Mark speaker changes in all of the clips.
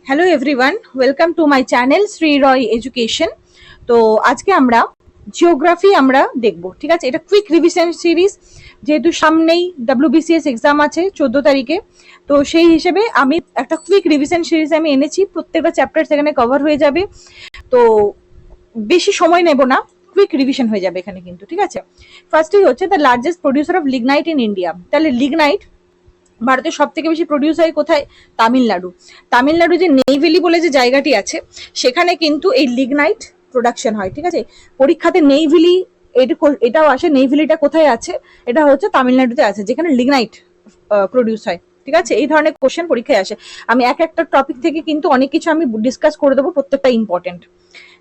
Speaker 1: Hello everyone, welcome to my channel Shri Roy education. তো আজকে আমরা জিওগ্রাফি আমরা দেখব, ঠিক আছে। এটা কুইক রিভিশন সিরিজ, যেহেতু সামনেই WBCS এক্সাম আছে 14 তারিখে। তো সেই হিসেবে আমি একটা কুইক রিভিশন সিরিজ আমি এনেছি, প্রত্যেকটা চ্যাপ্টার সেখানে কভার হয়ে যাবে। তো বেশি সময় নেব না, কুইক রিভিশন হয়ে যাবে এখানে কিন্তু, ঠিক আছে। ফার্স্টই হচ্ছে the largest producer of lignite in India. তাহলে লিগনাইট ভারতের সব থেকে বেশি প্রডিউস হয় কোথায়? তামিলনাড়ু। তামিলনাড়ু যে নেইভেলি বলে যে জায়গাটি আছে, সেখানে কিন্তু এই লিগনাইট প্রোডাকশন হয়, ঠিক আছে। পরীক্ষাতে নেইভেলি এটাও আসে, নেইভেলিটা কোথায় আছে? এটা হচ্ছে তামিলনাড়ুতে আছে, যেখানে লিগনাইট প্রডিউস হয়, ঠিক আছে। এই ধরনের কোশ্চেন পরীক্ষায় আসে। আমি এক একটা টপিক থেকে কিন্তু অনেক কিছু আমি ডিসকাস করে দেবো, প্রত্যেকটা ইম্পর্টেন্ট।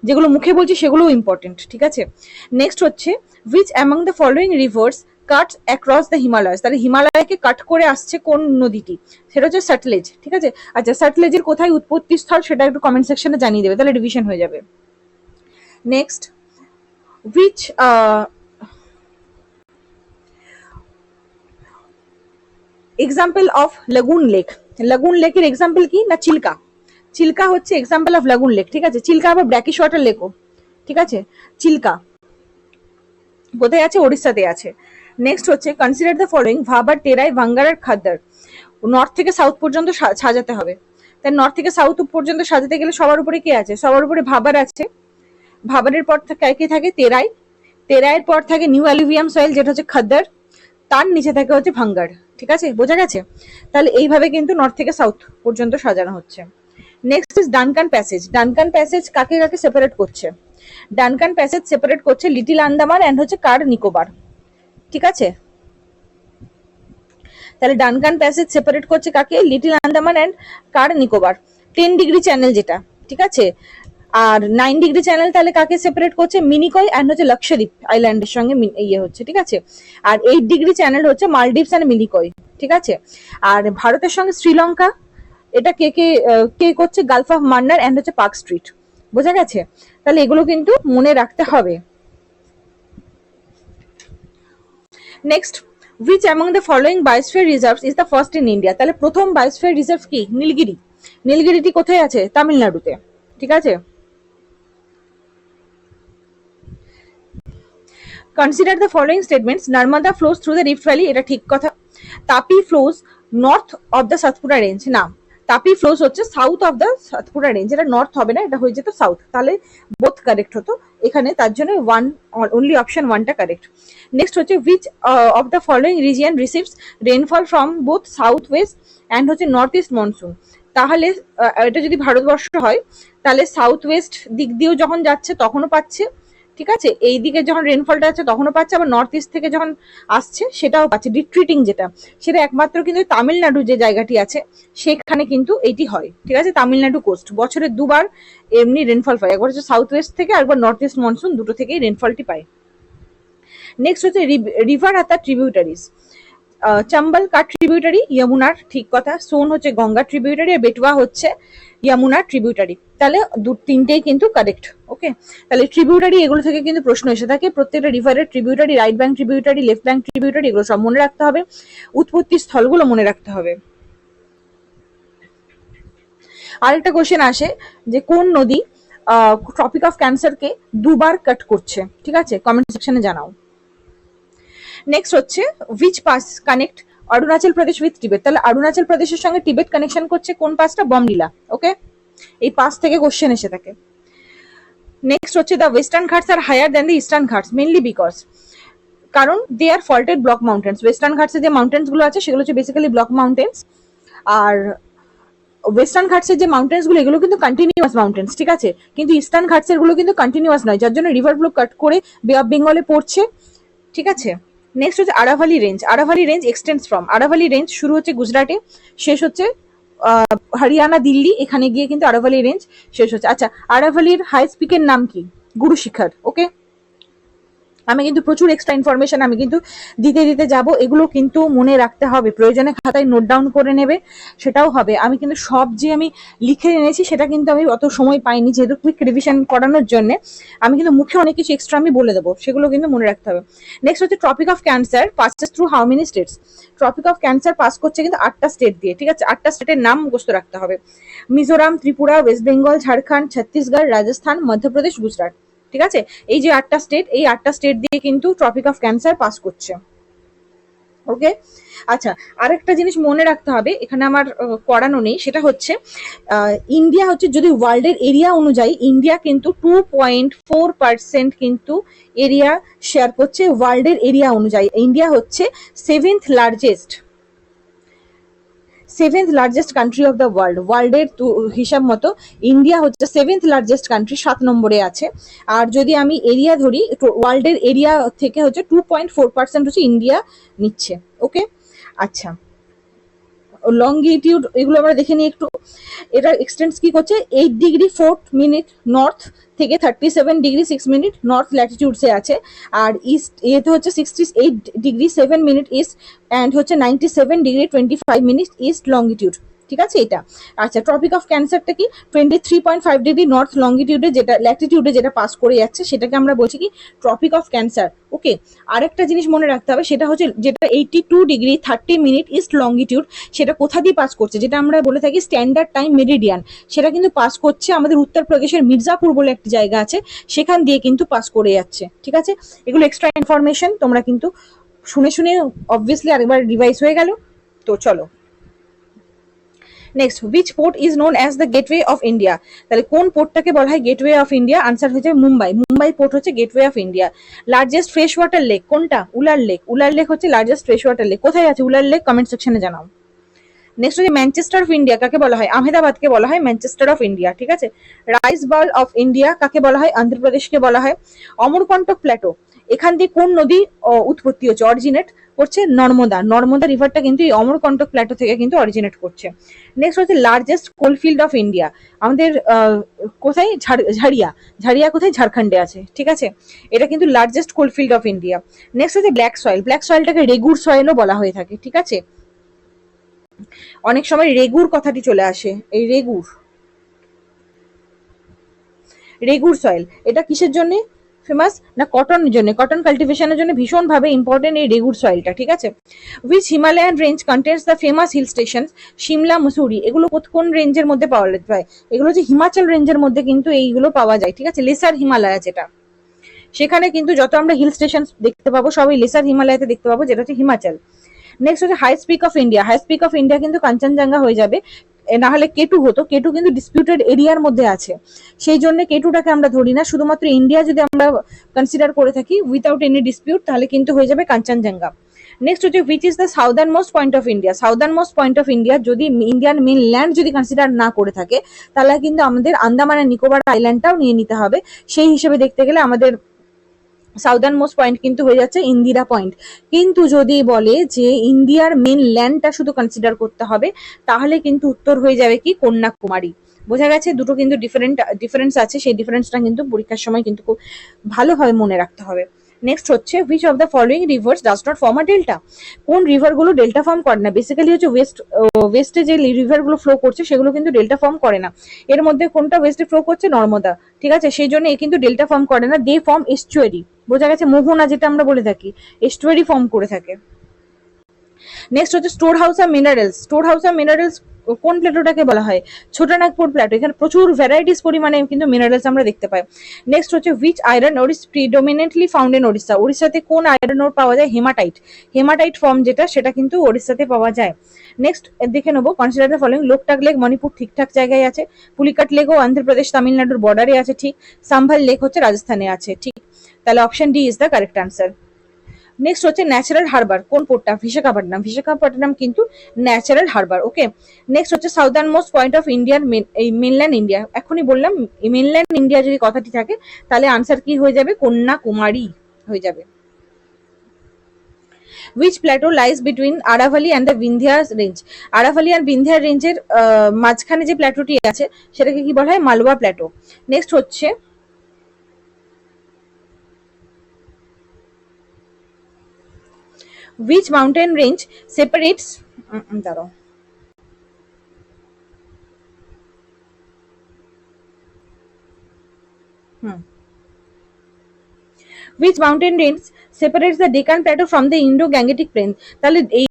Speaker 1: যেগুলো মুখে বলছি সেগুলোও ইম্পর্টেন্ট, ঠিক আছে। নেক্সট হচ্ছে which among the following rivers cuts across the Himalayas. তাহলে হিমালয়কে কাট করে আসছে কোন নদীটি? সেটা হচ্ছে সটলেজ, ঠিক আছে। আচ্ছা, সটলেজের কোথায় উৎপত্তি স্থল সেটা একটু কমেন্ট সেকশনে জানিয়ে দেবে, তাহলে রিভিশন হয়ে যাবে। Next, which example of lagoon lake. Lagoon লেকের এক্সাম্পল কি না? চিল্কা। চিল্কা হচ্ছে এক্সাম্পল অফ লাগুন লেক, ঠিক আছে। চিল্কা আবার ব্র্যাকিশ ওয়াটার লেকও, ঠিক আছে। চিল্কা কোথায় আছে? ওড়িশাতে আছে। নেক্সট হচ্ছে কনসিডার দ্য ফলোইং ভাবার, টেরাই, ভাঙ্গার আর খাদ্দার। নর্থ থেকে সাউথ পর্যন্ত সাজাতে হবে। তাই নর্থ থেকে সাউথ পর্যন্ত সাজাতে গেলে সবার উপরে কে আছে? সবার উপরে ভাবার আছে। ভাবারের পর কে থাকে? তেরাই। তেরাইয়ের পর থাকে নিউ অ্যালুভিয়াম সয়েল, যেটা হচ্ছে খাদ্দার। তার নিচে থাকে হচ্ছে ভাঙ্গার, ঠিক আছে। বোঝা গেছে? তাহলে এইভাবে কিন্তু নর্থ থেকে সাউথ পর্যন্ত সাজানো হচ্ছে। Next is Duncan passage. Duncan passage কাকে কাকে সেপারেট করছে? ডানকান প্যাসেজ সেপারেট করছে লিটিল আন্দামান এন্ড হচ্ছে কার নিকোবর, ঠিক আছে। তাহলে ডানকান প্যাসেজ সেপারেট করছে কাকে? Little Andaman and Car Nicobar. 10 degree channel যেটা, ঠিক আছে। আর 9 ডিগ্রি চ্যানেল তাহলে কাকে সেপারেট করছে? মিনিকয় এন্ড হচ্ছে লক্ষদ্বীপ আইল্যান্ডের সঙ্গে ইয়ে হচ্ছে, ঠিক আছে। আর 8 ডিগ্রি চ্যানেল হচ্ছে মালদ্বীপস এন্ড মিনিকয়, ঠিক আছে। আর ভারতের সঙ্গে শ্রীলঙ্কা, এটা কে কে কে করছে? গালফ অফ মান্নার এন্ড হচ্ছে পার্ক স্ট্রিট। বোঝা গেছে? তাহলে এগুলো কিন্তু মনে রাখতে হবে। Next, which among the following biosphere reserves is the first in India? তাহলে প্রথম বায়োস্ফিয়ার রিজার্ভ কি? নীলগিরি। নীলগিরিটি কোথায় আছে? তামিলনাড়ুতে, ঠিক আছে। Consider the following statements Narmada flows through the rift valley. এটা ঠিক কথা। Tapi flows north of the Satpura range. না, তাপি ফ্লোজ হচ্ছে south of the Satpura range. এটা নর্থ হবে না, এটা হয়ে যেত সাউথ। তাহলে বোথ কারেক্ট হতো এখানে, তার জন্য অনলি অপশন 1টা কারেক্ট। নেক্সট হচ্ছে which of the following region receives rainfall from both south West and হচ্ছে নর্থ ইস্ট মনসুন। তাহলে এটা যদি ভারতবর্ষ হয়, তাহলে সাউথ ওয়েস্ট দিক দিয়েও যখন যাচ্ছে তখনও পাচ্ছে, ঠিক আছে। এই দিকে যখন রেনফলটা আছে তখনও পাচ্ছে, আবার নর্থ ইস্ট থেকে যখন আসছে সেটাও পাচ্ছে। রিট্রিটিং যেটা, সেটা একমাত্র কিন্তু তামিলনাড়ু যে জায়গাটি আছে সেখানে কিন্তু এইটি হয়, ঠিক আছে। তামিলনাড়ু কোস্ট বছরে দুবার এমনি রেনফল পায়, একবার হচ্ছে সাউথ ওয়েস্ট থেকে, একবার নর্থ ইস্ট মনসুন, দুটো থেকেই রেনফলটি পায়। নেক্সট হচ্ছে রিভার আর তার ট্রিবিউটারিজ। চম্বল কার ট্রিবিউটারি? যমুনার, ঠিক কথা। সোন হচ্ছে গঙ্গা ট্রিবিউটারি, আর বেটুয়া হচ্ছে যমুনার ট্রিবিউটারি। তাহলে তিনটেই কিন্তু কারেক্ট, ওকে। তাহলে ট্রিবিউটারি এগুলো থেকে কিন্তু প্রশ্ন এসে থাকে। প্রত্যেকটা রিভারের tributary, right bank tributary, left bank tributary, এগুলো সব মনে রাখতে হবে। উৎপত্তি স্থলগুলো মনে রাখতে হবে। আরেকটা কোশ্চেন আসে যে কোন নদী ট্রপিক অফ ক্যান্সারকে দুবার কাট করছে, ঠিক আছে। কমেন্ট সেকশনে জানাও। নেক্সট হচ্ছে which pass connect Arunachal Pradesh with Tibet. তাহলে অরুণাচল প্রদেশের সঙ্গে টিবেট কানেকশন করছে কোন পাসটা? বমডিলা, ওকে। এই পাস থেকে কোশ্চেন এসে থাকে। নেক্সট হচ্ছে দ্য ওয়েস্টার্ন ঘাটস আর higher than the eastern Ghats mainly because, কারণ they are faulted block mountains. Western ঘাটসে যে মাউন্টেন্স গুলো আছে সেগুলো হচ্ছে বেসিক্যালি ব্লক মাউন্টেন্স, আর ওয়েস্টার্ন ঘাটসের যে মাউন্টেন্স গুলো এগুলো কিন্তু কন্টিনিউয়াস মাউন্টেন্স, ঠিক আছে। কিন্তু ইস্টার্ন ঘাটসের গুলো কিন্তু কন্টিনিউয়াস নয়, যার জন্য রিভার ফ্লো কাট করে বে অফ বেঙ্গলে পড়ছে, ঠিক আছে। নেক্সট হচ্ছে Aravalli range. Aravalli range extends from, Aravalli range শুরু হচ্ছে গুজরাটে, শেষ হচ্ছে হরিয়ানা, দিল্লি, এখানে গিয়ে কিন্তু আরাভালি রেঞ্জ শেষ হচ্ছে। আচ্ছা, আরাভালির হাইস্ট পিকের নাম কি? গুরু শিখর, ওকে। আমি কিন্তু প্রচুর এক্সট্রা ইনফরমেশন আমি কিন্তু দিতে দিতে যাব, এগুলো কিন্তু মনে রাখতে হবে, প্রয়োজনে খাতায় নোট ডাউন করে নেবে, সেটাও হবে। আমি কিন্তু সব যে আমি লিখে এনেছি সেটা কিন্তু আমি অত সময় পাইনি, যেহেতু কুইক রিভিশন করানোর জন্য আমি কিন্তু মুখে অনেক কিছু এক্সট্রা আমি বলে দেবো, সেগুলো কিন্তু মনে রাখতে হবে। নেক্সট হচ্ছে tropic of cancer passes through how many states. Tropic of cancer pass করছে কিন্তু 8টা স্টেট দিয়ে, ঠিক আছে? 8টা স্টেটের নাম মুখস্থ রাখতে হবে: মিজোরাম, ত্রিপুরা, ওয়েস্ট বেঙ্গল, ঝাড়খণ্ড, ছত্তিশগড়, রাজস্থান, মধ্যপ্রদেশ, গুজরাট। ঠিক আছে? এই যে 8টা স্টেট, এই 8টা স্টেট দিয়ে কিন্তু ট্রপিক অফ ক্যান্সার পাস করছে। ওকে, আচ্ছা, আরেকটা জিনিস মনে রাখতে হবে, এখানে আমার করানো নেই, সেটা হচ্ছে ইন্ডিয়া হচ্ছে, যদি ওয়ার্ল্ডের এরিয়া অনুযায়ী ইন্ডিয়া কিন্তু 2.4% কিন্তু এরিয়া শেয়ার করছে ওয়ার্ল্ডের এরিয়া অনুযায়ী। ইন্ডিয়া হচ্ছে seventh largest country of the world. ওয়ার্ল্ডের হিসাব মতো ইন্ডিয়া হচ্ছে 7th লার্জেস্ট কান্ট্রি, 7 নম্বরে আছে। আর যদি আমি এরিয়া ধরি, ওয়ার্ল্ডের এরিয়া থেকে হচ্ছে 2.4% হচ্ছে ইন্ডিয়া নিচ্ছে। ওকে, আচ্ছা, লংগিটিউড এগুলো আমরা দেখে নিই একটু। এটা এক্সটেন্স কি করছে, 8°4' নর্থ থেকে 37°6' নর্থ ল্যাটিটিউডসে আছে। আর ইস্ট এতে হচ্ছে 68°7' ইস্ট অ্যান্ড হচ্ছে 97°25' ইস্ট লংগিটিউড। ঠিক আছে এটা? আচ্ছা, ট্রপিক অফ ক্যান্সারটা কি, 23.5° নর্থ লংগিটিউডে যেটা ল্যাটিটিউডে যেটা পাস করে যাচ্ছে সেটাকে আমরা বলছি কি ট্রপিক অফ ক্যান্সার। ওকে, আরেকটা জিনিস মনে রাখতে হবে, সেটা হচ্ছে যেটা 82°30' ইস্ট লংগিটিউড, সেটা কোথা দিয়ে পাস করছে, যেটা আমরা বলে থাকি স্ট্যান্ডার্ড টাইম মেরিডিয়ান, সেটা কিন্তু পাস করছে আমাদের উত্তরপ্রদেশের মির্জাপুর বলে একটি জায়গা আছে, সেখান দিয়ে কিন্তু পাস করে যাচ্ছে। ঠিক আছে? এগুলো এক্সট্রা ইনফরমেশন, তোমরা কিন্তু শুনে শুনে অবভিয়াসলি আরেকবার রিভাইজ হয়ে গেল। তো চলো next, which port is known as the gateway of India. তাহলে কোন পোর্টটাকে বলা হয় গেটওয়ে অফ ইন্ডিয়া? আনসার হচ্ছে মুম্বাই। মুম্বাই পোর্ট হচ্ছে gateway of India. Largest fresh water lake কোনটা? উলার লেক। উলার লেক হচ্ছে লার্জেস্ট ফ্রেশ ওয়াটার লেক। কোথায় আছে উলার লেক? কমেন্ট সেকশনে জানাও। নেক্সট হচ্ছে ম্যানচেস্টার অফ ইন্ডিয়া কাকে বলা হয়? আহমেদাবাদকে বলা হয় ম্যানচেস্টার অফ ইন্ডিয়া। ঠিক আছে? রাইস বল অফ ইন্ডিয়া কাকে বলা হয়? অন্ধ্রপ্রদেশকে বলা হয়। অমরকন্টক প্ল্যাটো, এখান দিয়ে কোন নদী উৎপত্তি হচ্ছে, অরিজিনেট করছে? নর্মদা। নর্মদা রিভারটা কিন্তু এই অমরকন্টক প্ল্যাটো থেকে কিন্তু অরিজিনেট করছে। নেক্সট হচ্ছে লার্জেস্ট কোলফিল্ড অফ ইন্ডিয়া, আমাদের কোথায়? ঝাড়িয়া। ঝাড়িয়া কোথায়? ঝাড়খণ্ডে আছে। ঠিক আছে? এটা কিন্তু largest coalfield of India. Next হচ্ছে ব্ল্যাক সয়েল। ব্ল্যাক সয়েলটাকে রেগুর সয়েলও বলা হয়ে থাকে। ঠিক আছে? অনেক সময় রেগুর কথাটি চলে আসে, এই রেগুর সয়েল, এটা কিসের জন্য ফেমাস না? কটনের জন্য, কটন কাল্টিভেশনের জন্য ভীষণ ভাবে ইম্পর্টেন্ট এই রেগুর সয়েলটা। ঠিক আছে? Which Himalayan range contains the famous hill station Shimla, Mussoorie, এগুলো কোন রেঞ্জের মধ্যে পাওয়া যায়? এগুলো হচ্ছে হিমাচল রেঞ্জের মধ্যে কিন্তু এইগুলো পাওয়া যায়। ঠিক আছে? লেসার হিমালয়া যেটা, সেখানে কিন্তু যত আমরা হিল স্টেশন দেখতে পাবো সবই লেসার হিমালয়াতে দেখতে পাবো, যেটা হচ্ছে হিমাচল। নেক্সট হচ্ছে high peak of India. High peak of India কিন্তু কাঞ্চনজঙ্ঘা হয়ে যাবে, না হলে কেটু হতো। কেটু কিন্তু ডিসপিউটেড এরিয়ার মধ্যে আছে, সেই জন্য কেটুটাকে আমরা ধরি না। শুধুমাত্র ইন্ডিয়া যদি আমরা কনসিডার করে থাকি উইথাউট এনি ডিসপিউট, তাহলে কিন্তু হয়ে যাবে কাঞ্চনজঙ্ঘা। নেক্সট হচ্ছে which is the southern most point of India. Southern most point of India যদি ইন্ডিয়ান মেন ল্যান্ড যদি কনসিডার না করে থাকে, তাহলে কিন্তু আমাদের আন্দামান আর নিকোবর আইল্যান্ডটাও নিয়ে নিতে হবে। সেই হিসেবে দেখতে গেলে আমাদের সাউদার্ন মোস্ট পয়েন্ট কিন্তু হয়ে যাচ্ছে ইন্দিরা পয়েন্ট। কিন্তু যদি বলে যে ইন্ডিয়ার মেন ল্যান্ডটা শুধু কনসিডার করতে হবে, তাহলে কিন্তু উত্তর হয়ে যাবে কি কন্যাকুমারী। বোঝা গেছে? দুটো কিন্তু ডিফারেন্স আছে, সেই ডিফারেন্সটা কিন্তু পরীক্ষার সময় কিন্তু খুব ভালোভাবে মনে রাখতে হবে। নেক্সট হচ্ছে which of the following rivers does not form a delta. কোন রিভার গুলো ডেল্টা ফর্ম করে না? বেসিক্যালি হচ্ছে ওয়েস্টে যে রিভার গুলো ফ্লো করছে সেগুলো কিন্তু ডেল্টা ফর্ম করে না। এর মধ্যে কোনটা ওয়েস্টে ফ্লো করছে? নর্মদা। ঠিক আছে? সেই জন্য এ কিন্তু ডেল্টা ফর্ম করে না, দে ফর্ম এস্টুয়ারি। বোঝা গেছে? মোহনা যেটা আমরা বলে থাকি, এস্টুয়ারি ফর্ম করে থাকে। নেক্সট হচ্ছে store house of minerals. Store house of minerals কোন প্ল্যাটোটাকে বলা হয়? ছোটনাগপুর প্ল্যাটো। এখানে প্রচুর ভ্যারাইটিস পরিমাণে কিন্তু মিনারেলস আমরা দেখতে পাই। নেক্সট হচ্ছে which iron ore is predominantly found in Odisha. ওড়িশাতে কোন আয়রন ওর পাওয়া যায়? হেমাটাইট। হেমাটাইট ফর্ম যেটা, সেটা কিন্তু ওড়িশাতে পাওয়া যায়। নেক্সট দেখে নেবো, consider the following. Loktak lake Manipur ঠিকঠাক জায়গায় আছে। পুলিকাট লেকও অন্ধ্রপ্রদেশ তামিলনাড়ুর বর্ডারে আছে, ঠিক। সাম্ভাল লেক হচ্ছে রাজস্থানে আছে, ঠিক। তাহলে option D is the correct answer. Next হচ্ছে ন্যাচারাল হারবার কোন পোর্টটা? বিশাখাপট্টনম। বিশাখাপট্টনম কিন্তু ন্যাচারাল হারবার। ওকে। নেক্সট হচ্ছে সাউদার্ন মোস্ট পয়েন্ট অফ ইন্ডিয়ার মেনল্যান্ড ইন্ডিয়া। এখনই বললাম মেনল্যান্ড ইন্ডিয়া যদি কথাটি থাকে, তাহলে আনসার কি হয়ে যাবে? কন্যাকুমারী হয়ে যাবে। Which plateau lies between Aravalli and the Vindhya range? আরাভালি আর বিন্ধ্যা রেঞ্জের মাঝখানে যে প্ল্যাটোটি আছে সেটাকে কি বলা হয়? মালওয়া প্ল্যাটো। নেক্সট হচ্ছে which mountain range separates দাঁড়াও which mountain range separates the Deccan Plateau from the Indo-Gangetic Plain? তাহলে এই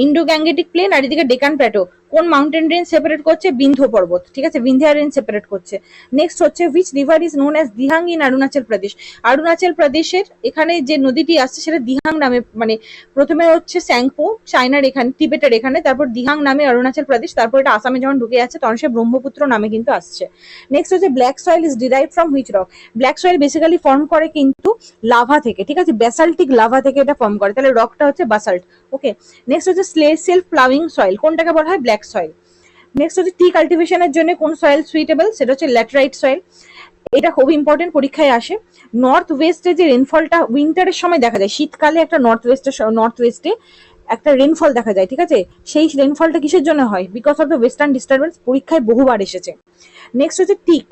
Speaker 1: ইন্ডো-গ্যাঙ্গেটিক প্লেন আর এদিকে ডেকান প্ল্যাটো কোন মাউন্টেন রেঞ্জ সেপারেট করছে? বিন্ধ্য পর্বত, ঠিক আছে, বিন্ধ্যা রেঞ্জ সেপারেট করছে। নেক্সট হচ্ছে which river is known as Dihang in Arunachal Pradesh? Arunachal প্রদেশের এখানে যে নদীটি আসছে সেটা দিহাং নামে, মানে প্রথমে হচ্ছে স্যাংপো চায়নার এখানে, তিবেটের এখানে, তারপর দিহাং নামে অরুণাচল প্রদেশ, তারপর এটা আসামে যখন ঢুকে যাচ্ছে তখন সে ব্রহ্মপুত্র নামে কিন্তু আসছে। নেক্সট হচ্ছে black soil is derive from which rock? Black soil basically form করে কিন্তু লাভা থেকে, ঠিক আছে, ব্যাসাল্টিক লাভা থেকে এটা ফর্ম করে, তাহলে রকটা হচ্ছে বাসাল্ট। ওকে, নেক্সট হচ্ছে সেলফ প্লাউইং সয়েল, কোনটাকে বলা হয়? Black soil. নেক্সট হচ্ছে টি কাল্টিভেশনের জন্য কোন সয়েল সুইটেবল? সেটা হচ্ছে ল্যাটেরাইট সয়েল। এটা খুব ইম্পর্টেন্ট, পরীক্ষায় আসে। নর্থ ওয়েস্টে যে রেনফলটা উইন্টারের সময় দেখা যায়, শীতকালে একটা নর্থ ওয়েস্টে একটা রেনফল দেখা যায়, ঠিক আছে, সেই রেনফলটা কিসের জন্য হয়? Because of the western disturbance, পরীক্ষায় বহুবার এসেছে। নেক্সট হচ্ছে tick,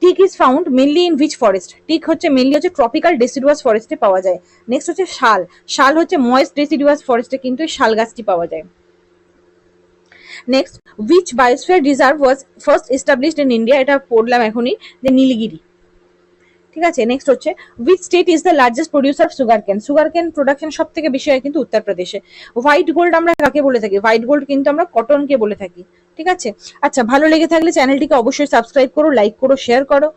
Speaker 1: tick is found mainly in which forest? Tick হচ্ছে মেনলি হচ্ছে ট্রপিক্যাল ডেসিডুয়াস ফরেস্টে পাওয়া যায়। নেক্সট হচ্ছে শাল, শাল হচ্ছে ময়েস্ট ডেসিডুয়াস ফরেস্টে কিন্তু শাল গাছটি পাওয়া যায়। Next which biosphere reserve was first established in India? এটা পড়লাম এখনই, যে নীলগিরি, ঠিক আছে। নেক্সট হচ্ছে which state is the largest producer of sugarcane? Sugarcane production সব থেকে বেশি হয় কিন্তু উত্তরপ্রদেশে। হোয়াইট গোল্ড আমরা কাকে বলে থাকি? হোয়াইট গোল্ড কিন্তু আমরা কটনকে বলে থাকি, ঠিক আছে। আচ্ছা, ভালো লেগে থাকলে চ্যানেলটিকে অবশ্যই সাবস্ক্রাইব করো, লাইক করো, শেয়ার করো।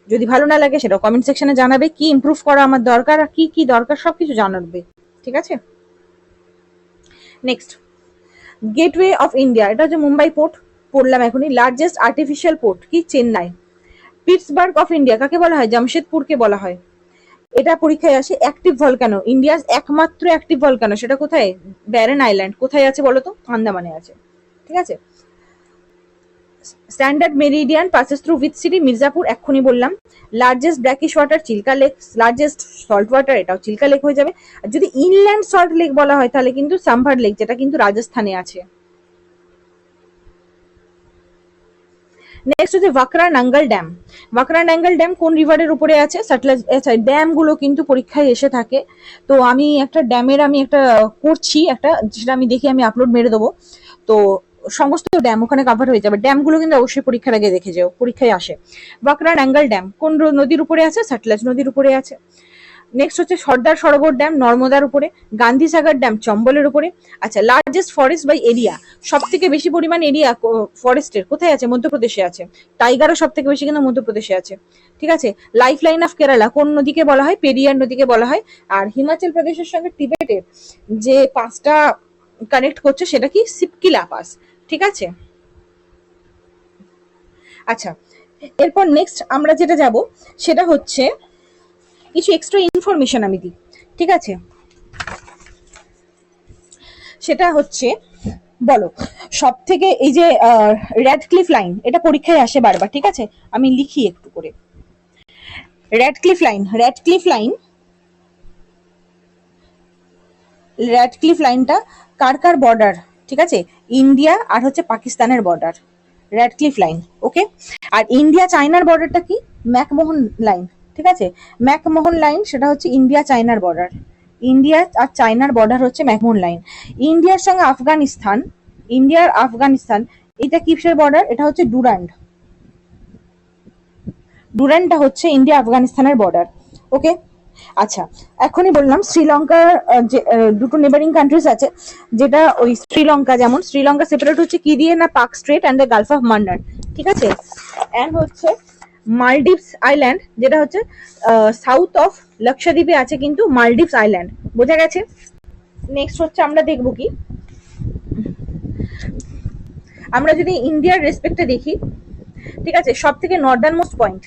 Speaker 1: যদি ভালো না লাগে সেটা কমেন্ট সেকশনে জানাবে, কি ইমপ্রুভ করা আমার দরকার আর কি কি দরকার সবকিছু জানাবে, ঠিক আছে। নেক্সট গেটওয়ে অফ ইন্ডিয়া, এটা হচ্ছে মুম্বাই পোর্ট, পড়লাম এখনই। লার্জেস্ট আর্টিফিশিয়াল পোর্ট কি? চেন্নাই। পিটসবার্গ অফ ইন্ডিয়া কাকে বলা হয়? জামশেদপুরকে বলা হয়। এটা পরীক্ষায় আসে। অ্যাক্টিভ ভলকানো, ইন্ডিয়ার একমাত্র অ্যাক্টিভ ভলকানো, সেটা কোথায়? Barren Island. কোথায় আছে বলো তো? আন্দামানে আছে, ঠিক আছে। Standard meridian passes through which city? Mirzapur, এক্ষুনি বললাম। Largest brackish water? Chilka lake. Largest salt water? এটাও চিল্কা লেক হয়ে যাবে। আর যদি ইনল্যান্ড সল্ট লেক বলা হয় তাহলে কিন্তু সাম্ভার লেক, যেটা কিন্তু রাজস্থানে আছে। নেক্সট হচ্ছে ভাকরা নাঙ্গল ড্যাম। ভাকরা নাঙ্গল ড্যাম কোন রিভারের উপরে আছে? সটলেজ। ড্যাম গুলো কিন্তু পরীক্ষায় এসে থাকে, তো আমি একটা ড্যামের আমি একটা করছি, একটা যেটা আমি দেখি আমি আপলোড মেরে দেবো, তো সমস্ত ড্যাম ওখানে কভার হয়ে যাবে। ড্যাম গুলো কিন্তু অবশ্যই পরীক্ষার আগে দেখে যাও, পরীক্ষায় আসে। ভাকরা নাঙ্গল ড্যাম কোন নদীর উপরে আছে? সটলেজ নদীর উপরে আছে। নেক্সট হচ্ছে সর্দার সরোবর ড্যাম নর্মদার উপরে। গান্ধীসাগর ড্যাম চম্বলের উপরে। আচ্ছা, লার্জেস্ট ফরেস্ট বাই এরিয়া, সব থেকে বেশি পরিমাণ এরিয়া ফরেস্টের কোথায় আছে? মধ্যপ্রদেশে আছে। টাইগারও সব থেকে বেশি কিন্তু মধ্যপ্রদেশে আছে, ঠিক আছে। লাইফ লাইন অফ কেরালা কোন নদীকে বলা হয়? পেরিয়ার নদীকে বলা হয়। আর হিমাচল প্রদেশের সঙ্গে টিবেটের যে পাসটা কানেক্ট করছে সেটা কি? সিপকিলা পাস, ঠিক আছে। আচ্ছা, এরপর নেক্সট আমরা যেটা যাব সেটা হচ্ছে কিছু এক্সট্রা ইনফরমেশন আমি দিই, ঠিক আছে। সেটা হচ্ছে বলো সব থেকে এই যে র্যাডক্লিফ লাইন, এটা পরীক্ষায় আসে বারবার, ঠিক আছে, আমি লিখি একটু করে। র্যাডক্লিফ লাইন, র্যাডক্লিফ লাইনটা কার কার বর্ডার? ঠিক আছে, ইন্ডিয়া আর হচ্ছে পাকিস্তানের বর্ডার, র্যাডক্লিফ লাইন। ওকে, আর ইন্ডিয়া চায়নার বর্ডারটা কি? ম্যাকমোহন লাইন, ঠিক আছে। ম্যাকমোহন লাইন সেটা হচ্ছে ইন্ডিয়া চায়নার বর্ডার, ইন্ডিয়া আর চায়নার বর্ডার হচ্ছে ম্যাকমোহন লাইন। ইন্ডিয়ার সঙ্গে আফগানিস্তান, ইন্ডিয়ার আফগানিস্তান, এটা কিসের বর্ডার? এটা হচ্ছে ডুরান্ড, ডুরান্ডটা হচ্ছে ইন্ডিয়া আফগানিস্তানের বর্ডার। ওকে, আচ্ছা, এখনই বললাম শ্রীলঙ্কার যে দুটো নেবারিং কান্ট্রিজ আছে, যেটা ওই শ্রীলঙ্কা, যেমন শ্রীলঙ্কা সেপারেট হচ্ছে কি দিয়ে? না Palk strait and the gulf of Mannar, ঠিক আছে। অ্যান্ড হচ্ছে মালদ্বীপস আইল্যান্ড, যেটা হচ্ছে সাউথ অফ লক্ষদ্বীপে আছে কিন্তু মালদ্বীপস আইল্যান্ড, বোঝা গেছে। নেক্সট হচ্ছে আমরা দেখবো কি, আমরা যদি ইন্ডিয়ার রেসপেক্টে দেখি, ঠিক আছে, সব থেকে Northern most point,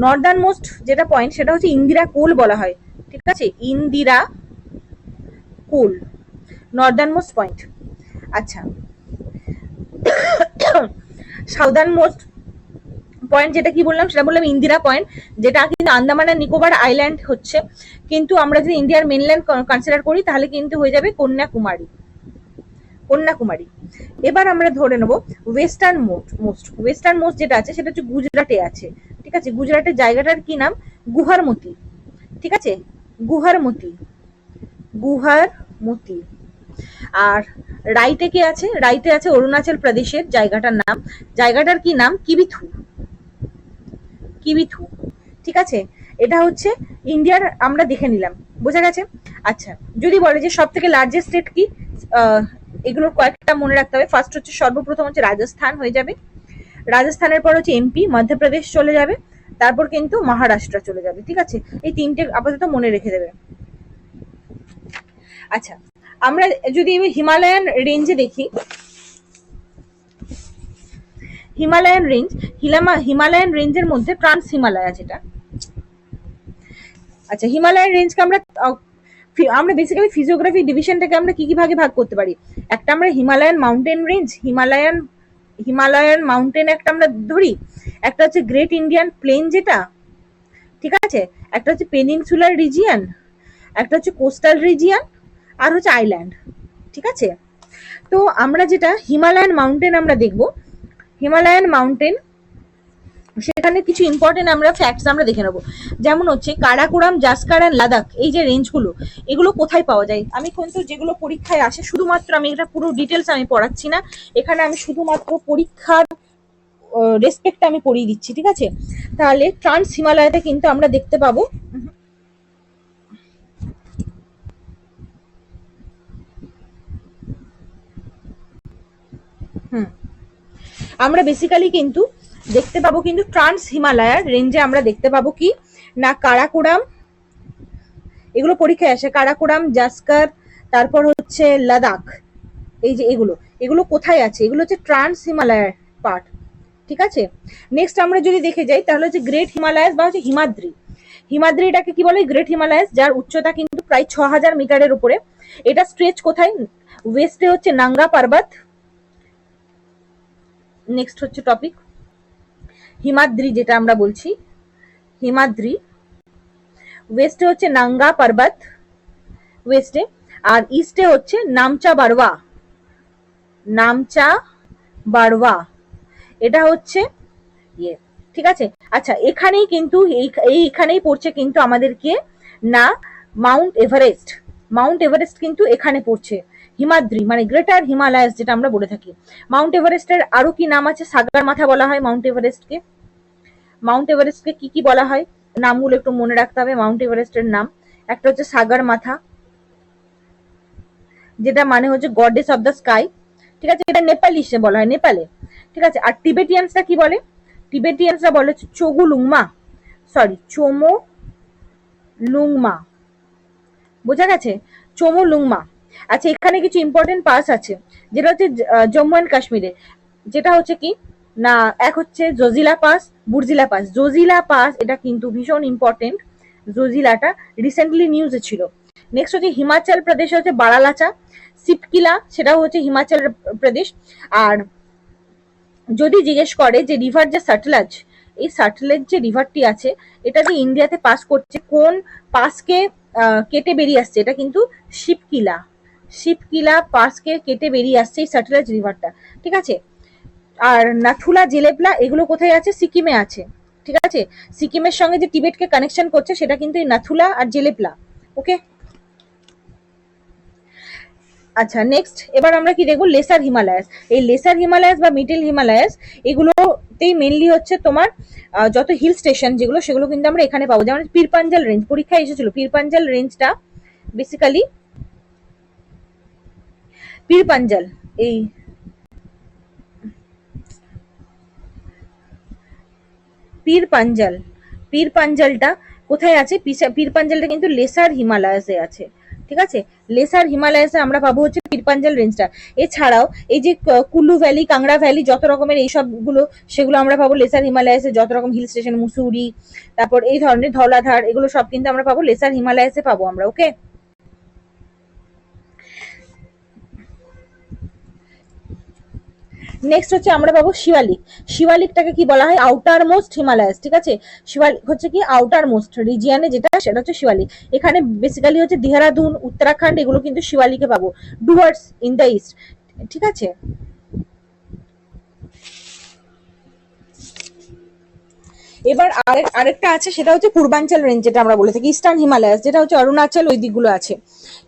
Speaker 1: Northern most যেটা পয়েন্ট সেটা হচ্ছে ইন্দিরা কোল বলা হয়, ঠিক আছে, ইন্দিরা কোল নর্দার্ন মোস্ট পয়েন্ট। আচ্ছা, সাউদার্ন মোস্ট পয়েন্ট যেটা কি বললাম? সেটা বললাম ইন্দিরা পয়েন্ট, যেটা কিন্তু আন্দামান আর নিকোবর আইল্যান্ড হচ্ছে, কিন্তু আমরা যদি ইন্ডিয়ার মেনল্যান্ড কনসিডার করি তাহলে কিন্তু হয়ে যাবে কন্যাকুমারী, কন্যাকুমারী। এবার আমরা ধরে নেব ওয়েস্টার্ন মোস্ট যেটা আছে সেটা হচ্ছে গুজরাটে আছে, ঠিক আছে। গুজরাটের জায়গাটার কি নাম? গুহারমতি, ঠিক আছে, গুহারমতি, গুহারমতি। মতি। আর রাইটে কি আছে? রাইটে আছে অরুণাচল প্রদেশের জায়গাটার নাম, জায়গাটার কি নাম? কিবিথু। কিবিথু, ঠিক আছে। এটা হচ্ছে ইন্ডিয়ার, আমরা দেখে নিলাম, বোঝা গেছে। আচ্ছা, যদি বলে যে সব থেকে লার্জেস্ট স্টেট কি, এগুলোর কয়েকটা মনে রাখতে হবে। ফার্স্ট হচ্ছে, সর্বপ্রথম হচ্ছে রাজস্থান হয়ে যাবে, রাজস্থানের পর হচ্ছে এমপি, মধ্যপ্রদেশ চলে যাবে, তারপর কিন্তু মহারাষ্ট্র চলে যাবে, ঠিক আছে। এই তিনটে আপাতত মনে রেখে দেবে। আচ্ছা, আমরা যদি হিমালয়ান রেঞ্জে দেখি, হিমালয়ান রেঞ্জ, হিমালয়ান রেঞ্জের মধ্যে ট্রান্স হিমালয়া যেটা, আচ্ছা হিমালয়ান রেঞ্জকে আমরা আমরা বেসিক্যালি ফিজিওগ্রাফি ডিভিশনটাকে আমরা কি কি ভাগে ভাগ করতে পারি। একটা আমরা Himalayan mountain range, Himalayan mountain একটা আমরা ধরি, একটা হচ্ছে গ্রেট ইন্ডিয়ান প্লেন যেটা, ঠিক আছে, একটা হচ্ছে পেনিনসুলার রিজিয়ন, একটা হচ্ছে কোস্টাল রিজিয়ন, আর হচ্ছে আইল্যান্ড, ঠিক আছে। তো আমরা যেটা হিমালয়ান মাউন্টেন আমরা দেখব, হিমালয়ান মাউন্টেন, সেখানে কিছু ইম্পর্টেন্ট আমরা ফ্যাক্টস আমরা দেখে নেবো। যেমন হচ্ছে কারাকোরাম, জাসকার এন্ড লাদাখ, এই যে রেঞ্জগুলো, এগুলো কোথায় পাওয়া যায়। আমি কিন্তু যেগুলো পরীক্ষায় আসে, শুধুমাত্র আমি এটা পুরো ডিটেলস আমি পড়াচ্ছি না, এখানে আমি শুধুমাত্র পরীক্ষার রেসপেক্ট আমি পড়িয়ে দিচ্ছি, ঠিক আছে। তাহলে ট্রান্স হিমালয়াতে কিন্তু আমরা দেখতে পাবো, আমরা বেসিক্যালি কিন্তু দেখতে পাবো কিন্তু ট্রান্স হিমালয়ার রেঞ্জে আমরা দেখতে পাবো কি না, কারাকোরাম, এগুলো পরীক্ষায় আসে, কারাকোরাম, জাস্কার, তারপর হচ্ছে লাদাখ, এই যে এগুলো, এগুলো কোথায় আছে, এগুলো হচ্ছে ট্রান্স হিমালয়ার পার্ট, ঠিক আছে। নেক্সট আমরা যদি দেখে যাই, তাহলে হচ্ছে গ্রেট হিমালয়াস বা হচ্ছে হিমাদ্রি, হিমাদ্রিটাকে কি বলে, গ্রেট হিমালয়াস, যার উচ্চতা কিন্তু প্রায় 6000 মিটারের উপরে। এটা স্ট্রেচ কোথায়, ওয়েস্টে হচ্ছে নাঙ্গা পর্বত। নেক্সট হচ্ছে টপিক হিমাদ্রি, যেটা আমরা বলছি হিমাদ্রি, ওয়েস্টে হচ্ছে নাঙ্গা পর্বত, ওয়েস্টে, আর ইস্টে হচ্ছে নামচা বারওয়া, নামচা বারওয়া, এটা হচ্ছে ইয়ে, ঠিক আছে। আচ্ছা, এখানেই কিন্তু এইখানেই পড়ছে কিন্তু আমাদেরকে না মাউন্ট এভারেস্ট, মাউন্ট এভারেস্ট কিন্তু এখানে পড়ছে, হিমাদ্রি মানে গ্রেটার হিমালয়াস যেটা আমরা বলে থাকি। মাউন্ট এভারেস্টের আরো কি নাম আছে, সাগার মাথা বলা হয় মাউন্ট এভারেস্টকে। মাউন্ট এভারেস্টকে কি কি বলা হয়, নামগুলো একটু মনে রাখতে হবে। মাউন্ট এভারেস্টের নাম একটা হচ্ছে সাগার মাথা, যেটা মানে হচ্ছে গডেস অফ দ্য স্কাই, ঠিক আছে, এটা নেপালিসে বলা হয়, নেপালে, ঠিক আছে। আর টিবেটিয়ানসরা কি বলে, টিবেটিয়ানসরা বলে চোগুলুংমা, সরি চোমো লুংমা, বোঝা গেছে, চোমো লুংমা। আচ্ছা, এখানে কিছু ইম্পর্টেন্ট পাস আছে, যেটা হচ্ছে জম্মু অ্যান্ড কাশ্মীরে, যেটা হচ্ছে কি না, এক হচ্ছে Zojila pass, Burzila pass, Zojila pass এটা কিন্তু ভীষণ ইম্পর্টেন্ট, জজিলাটা রিসেন্টলি নিউজে ছিল। নেক্সট হচ্ছে হিমাচল প্রদেশে হচ্ছে বারালাচা, সিপকিলা, সেটাও হচ্ছে হিমাচল প্রদেশ। আর যদি জিজ্ঞেস করে যে রিভার যে সাটলাজ, এই সাটলেজ যে রিভারটি আছে, এটা যে ইন্ডিয়াতে পাস করছে, কোন পাসকে কেটে বেরিয়ে আসছে, এটা কিন্তু শিবকিলা, শিবকিলা পাসকে কেটে বেরিয়ে আসছে এই সাটলেজ রিভারটা, ঠিক আছে। আর নাথুলা, জেলেপলা, এগুলো কোথায় আছে, সিকিমে আছে, ঠিক আছে। সিকিমের সঙ্গে যে টিবেটকে কানেকশন করছে, সেটা কিন্তু এই নাথুলা আর জেলেপলা, ওকে। আচ্ছা, নেক্সট এবার আমরা কি দেখবো, লেসার হিমালয়াস। এই লেসার হিমালয়াস বা মিডল হিমালয়াস, এগুলোতেই মেনলি হচ্ছে তোমার যত হিল স্টেশন যেগুলো, সেগুলো কিন্তু আমরা এখানে পাবো। যেমন পীরপাঞ্জাল রেঞ্জ পরীক্ষায় এসেছিল, পীরপাঞ্জাল রেঞ্জটা বেসিক্যালি, পীরপাঞ্জাল, এই পীরপাঞ্জাল, পীরপাঞ্জালটা কোথায় আছে, পীরপাঞ্জালটা কিন্তু লেসার হিমালয়াসে আছে, ঠিক আছে। লেসার হিমালয়াসে আমরা পাবো হচ্ছে পীরপাঞ্জাল রেঞ্জটা। এছাড়াও এই যে কুলু ভ্যালি, কাংড়া ভ্যালি, যত রকমের এই সবগুলো, সেগুলো আমরা পাবো লেসার হিমালয়াসে। যত রকম হিল স্টেশন, মুসুরি, তারপর এই ধরনের ধলাধার, এগুলো সব কিন্তু আমরা পাবো লেসার হিমালয়াসে পাবো আমরা, ওকে। নেক্সট হচ্ছে আমরা পাবো শিওয়ালিক, শিওয়ালিকটাকে কি বলা হয়, আউটার মোস্ট হিমালয়াস, ঠিক আছে। শিওয়ালিক হচ্ছে কি আউটার মোস্ট রিজিয়নে যেটা, সেটা হচ্ছে শিওয়ালিক। এখানে বেসিক্যালি হচ্ছে দেহরাদুন, উত্তরাখণ্ড, এগুলো কিন্তু শিওয়ালিকে পাবো, ডুয়ার্স ইন দ্য ইস্ট, ঠিক আছে। এবার আরেকটা আছে, সেটা হচ্ছে পূর্বাঞ্চল রেঞ্জ, যেটা আমরা বলে থাকি ইস্টার্ন হিমালয়াস, যেটা হচ্ছে অরুণাচল ওই দিকগুলো আছে,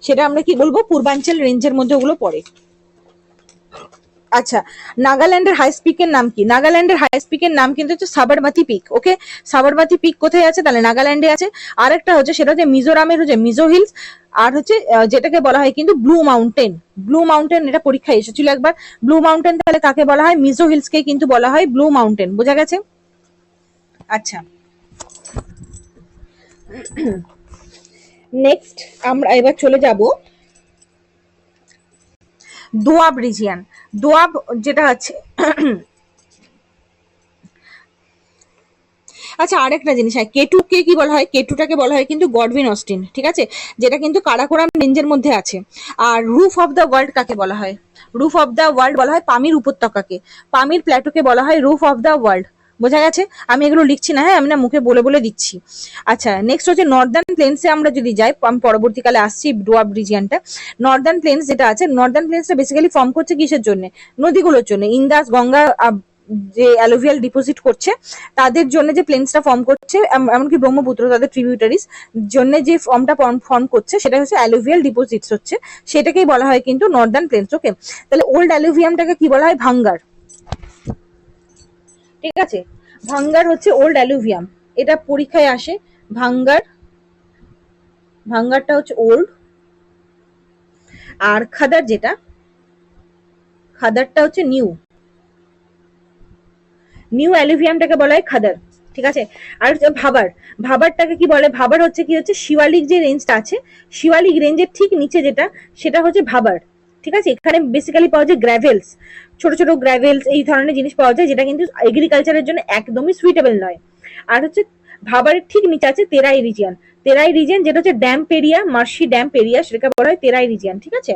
Speaker 1: সেটা আমরা কি বলবো, পূর্বাঞ্চল রেঞ্জের মধ্যে ওগুলো পড়ে। আচ্ছা, নাগাল্যান্ডের হাই পিকের নাম কি? নাগাল্যান্ডের হাই পিকের নাম কিন্তু হচ্ছে সাবরমতি পিক। ওকে, সাবরমতি পিক কোথায় আছে? তাহলে নাগাল্যান্ডে আছে। আরেকটা হচ্ছে, সেটা হচ্ছে মিজোরামের হচ্ছে মিজো হিলস, আর হচ্ছে যেটাকে বলা হয় কিন্তু ব্লু মাউন্টেন। ব্লু মাউন্টেন, এটা পরীক্ষায় এসেছিল একবার। ব্লু মাউন্টেন তাহলে কাকে বলা হয়? মিজো হিলসকে কিন্তু বলা হয় ব্লু মাউন্টেন। বোঝা গেছে? আচ্ছা, নেক্সট আমরা এবার চলে যাব দোয়াব রিজিয়ান। দোয়াব যেটা আছে আচ্ছা, আরেকটা জিনিস, হ্যাঁ, কেটুকে কি বলা হয়? কেটুটাকে বলা হয় কিন্তু গডউইন অস্টিন, ঠিক আছে, যেটা কিন্তু কারাকোরাম রেঞ্জের মধ্যে আছে। আর রুফ অফ দ্য ওয়ার্ল্ড কাকে বলা হয়? রুফ অফ দ্য ওয়ার্ল্ড বলা হয় পামির উপত্যকাকে। পামির প্ল্যাটোকে বলা হয় রুফ অফ দ্য ওয়ার্ল্ড। বোঝা গেছে? আমি এগুলো লিখছি না, হ্যাঁ, আমি না মুখে বলে বলে দিচ্ছি। আচ্ছা, নেক্সট হচ্ছে নর্দার্ন প্লেন্সে আমরা যদি যাই, আমি পরবর্তীকালে আসছি ডোয়াব রিজিয়ানটা। নর্দার্ন প্লেন্স যেটা আছে, নর্দার্ন প্লেন্সটা বেসিক্যালি ফর্ম করছে কিসের জন্য? নদীগুলোর জন্য। ইন্দাস, গঙ্গা যে অ্যালুভিয়াল ডিপোজিট করছে, তাদের জন্য যে প্লেন্সটা ফর্ম করছে, এমনকি ব্রহ্মপুত্র তাদের ট্রিবিউটারিজ জন্য যে ফর্মটা ফর্ম করছে, সেটা হচ্ছে অ্যালুভিয়াল ডিপোজিটস হচ্ছে, সেটাকেই বলা হয় কিন্তু নর্দার্ন প্লেন্স। ওকে, তাহলে ওল্ড অ্যালুভিয়ামটাকে কি বলা হয়? ভাঙ্গার। ঠিক আছে, ভাঙ্গার হচ্ছে ওল্ড অ্যালুভিয়াম, এটা পরীক্ষায় আসে। ভাঙ্গার, ভাঙ্গারটা হচ্ছে ওল্ড। আর খাদার যেটা, খাদারটা হচ্ছে নিউ। নিউ অ্যালুভিয়ামটাকে বলা হয় খাদার। ঠিক আছে, আর হচ্ছে ভাবার। ভাবারটাকে কি বলে? ভাবার হচ্ছে কি হচ্ছে শিওয়ালিক যে রেঞ্জটা আছে, শিওয়ালিক রেঞ্জের ঠিক নিচে যেটা, সেটা হচ্ছে ভাবার। ঠিক আছে, এখানে বেসিক্যালি পাওয়া যায় গ্র্যাভেলস, ছোট ছোট গ্র্যাভেলস, এই ধরনের জিনিস পাওয়া যায়, যেটা কিন্তু এগ্রিকালচারের জন্য একদমই সুইটেবল নয়। আর হচ্ছে ভাবারের ঠিক নিচে আছে তেরাই রিজিয়ন। তেরাই রিজিয়ন যেটা হচ্ছে ড্যাম্প এরিয়া, মার্শি ড্যাম্প এরিয়া, সেটাকে বলা হয় তেরাই রিজিয়ন। ঠিক আছে,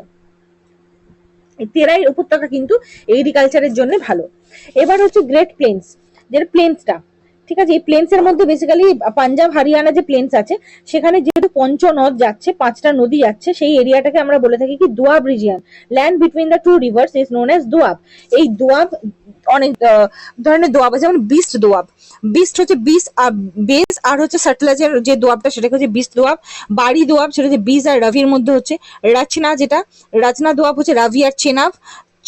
Speaker 1: এই তেরাই উপত্যকা কিন্তু এগ্রিকালচারের জন্য ভালো। এবার হচ্ছে গ্রেট প্লেন্স, যেটা প্লেন্সটা, ঠিক আছে, এই প্লেন্স এর মধ্যে বেসিক্যালি পাঞ্জাব হরিয়ানা যে প্লেন্স আছে, সেখানে যেহেতু পঞ্চনদ যাচ্ছে, 5টা নদী যাচ্ছে, সেই এরিয়াটাকে আমরা বলে থাকি কি Doab region. Land between the two rivers is known as Doab. এই দোয়াব অনেক ধরনের দোয়াব আছে, যেমন বিস্ট দোয়াব। বিস্ট হচ্ছে বেস, আর হচ্ছে সাটলাজের যে দোয়াবটা, সেটাকে হচ্ছে বিস্ট দোয়াব। বাড়ি দোয়াব, সেটা হচ্ছে বীজ আর রাভির মধ্যে হচ্ছে। রচনা যেটা, রচনা দোয়াব হচ্ছে রাভি আর চেনাব।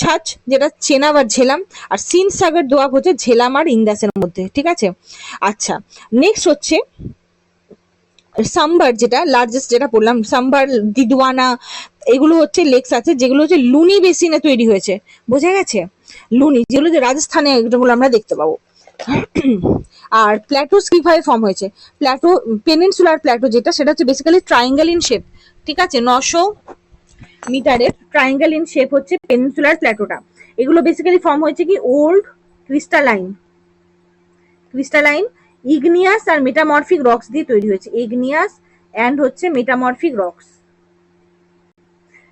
Speaker 1: ছাচ যেটা চেনাব আর ঝেলাম। আর সিন সাগর দোয়াব হচ্ছে ঝেলাম আর ইন্দাসের মধ্যে। ঠিক আছে, আচ্ছা, নেক্সট হচ্ছে সাম্বার, যেটা লার্জেস্ট, যেটা বললাম সাম্বার, দিদওয়ানা, এগুলো হচ্ছে লেকস আছে, যেগুলো হচ্ছে লুনি বেসিনে তৈরি হয়েছে। বোঝা গেছে? লুনি, যেগুলো যে রাজস্থানে, এগুলো আমরা দেখতে পাবো। আর প্ল্যাটোস কিভাবে ফর্ম হয়েছে? প্ল্যাটো, পেনিনসুলার প্ল্যাটো যেটা, সেটা হচ্ছে বেসিক্যালি ট্রায়াঙ্গেল ইন শেপ। ঠিক আছে, 900 মিটারের ট্রায়াঙ্গেল ইন শেপ হচ্ছে পেনিনসুলার প্ল্যাটোটা। এগুলো বেসিক্যালি ফর্ম হয়েছে কি ওল্ড ক্রিস্টালাইন, ক্রিস্টালাইন ইগনিয়াস আর মেটামরফিক রক্স দিয়ে তৈরি হয়েছে। ইগনিয়াস অ্যান্ড হচ্ছে মেটামরফিক রক্স,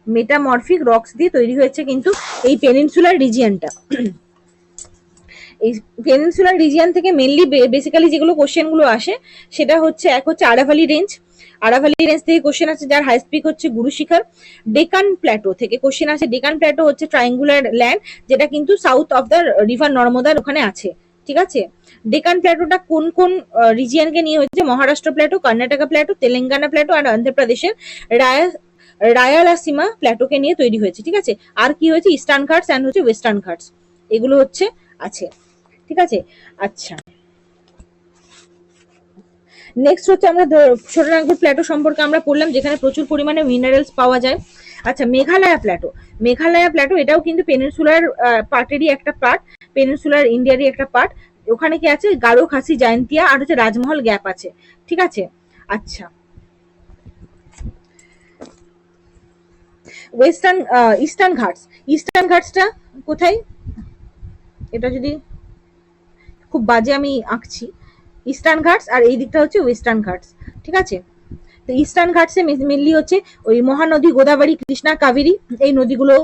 Speaker 1: মেটামরফিক রক্স দিয়ে তৈরি হয়েছে কিন্তু এই পেনিনসুলার রিজিয়নটা। এই পেনিনসুলার রিজিয়ন থেকে মেনলি বেসিক্যালি যেগুলো কোশ্চেন গুলো আসে, সেটা হচ্ছে এক হচ্ছে আরাভালি রেঞ্জ। আরাভালি রেঞ্জ থেকে কোশ্চেন আছে, যার হাই পিক হচ্ছে গুরু শিখর। ডেকান প্ল্যাটো থেকে কোশ্চেন আছে। ডেকান প্ল্যাটো হচ্ছে ট্রায়াঙ্গুলার ল্যান্ড, যেটা কিন্তু সাউথ অফ দ্য রিভার নর্মদার ওখানে আছে। ঠিক আছে, ডেকান প্ল্যাটোটা কোন কোন রিজিয়নকে নিয়ে হয়েছে? Maharashtra plateau, Karnataka plateau, Telangana plateau আর অন্ধ্রপ্রদেশের রায়ালাসীমা প্ল্যাটোকে নিয়ে তৈরি হয়েছে। ঠিক আছে, আর কি হয়েছে? ইস্টার্ন ঘাটস অ্যান্ড হচ্ছে ওয়েস্টার্ন ঘাটস, এগুলো হচ্ছে আছে। ঠিক আছে, আচ্ছা, নেক্সট হচ্ছে আমরা ছোটনাগপুর প্ল্যাটো সম্পর্কে আমরা পড়লাম, যেখানে প্রচুর পরিমাণে মিনারেলস পাওয়া যায়। আচ্ছা, মেঘালয়া প্ল্যাটো। মেঘালয়া প্ল্যাটো এটাও কিন্তু পেনিনসুলার পার্টেরই একটা পার্ট, পেনিনসুলার ইন্ডিয়ারই একটা পার্ট। ওখানে কি আছে? গারো, খাসি, জয়ন্তিয়া আর হচ্ছে রাজমহল গ্যাপ আছে। ঠিক আছে, আচ্ছা, ওয়েস্টার্ন ইস্টার্ন ঘাটস। ইস্টার্ন ঘাটসটা কোথায়? এটা যদি খুব বাজে আমি আঁকছি, ইস্টার্ন ঘাটস আর এই দিকটা হচ্ছে ওয়েস্টার্ন ঘাটস। ঠিক আছে, তো ইস্টার্ন ঘাটসে মেনলি হচ্ছে ওই মহানদী গোদাবরী, কৃষ্ণা, কাবেরী, এই নদীগুলো